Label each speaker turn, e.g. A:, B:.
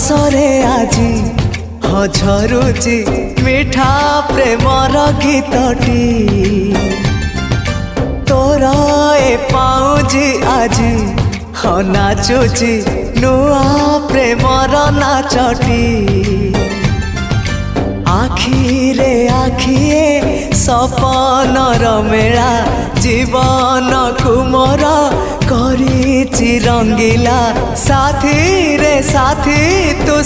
A: रसरे आजी झरुची मिठा प्रेमर गीतटी तोर ए पाउजी आजी नाचुची नुआ प्रेमर नाचटी आखिरे आखिए सपनर मेला जीवन कुमर करिछि रंगीला साथी रे साथी तू